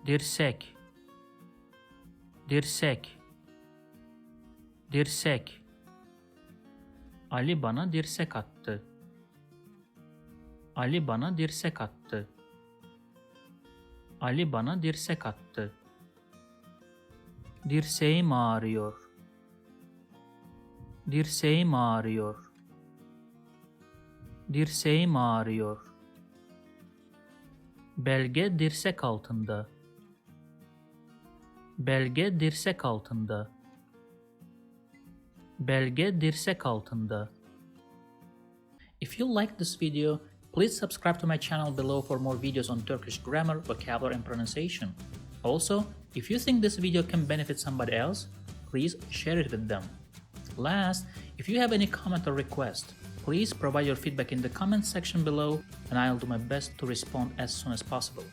Dirsek, dirsek, dirsek. Ali bana dirsek attı. Ali bana dirsek attı. Ali bana dirsek attı. Dirseğim ağrıyor. Dirseğim ağrıyor. Dirseğim ağrıyor. Belge dirsek altında. Belge dirsek altında. Belge dirsek altında. If you like this video, please subscribe to my channel below for more videos on Turkish grammar, vocabulary and pronunciation. Also, if you think this video can benefit somebody else, please share it with them. Last, if you have any comment or request, please provide your feedback in the comment section below and I'll do my best to respond as soon as possible.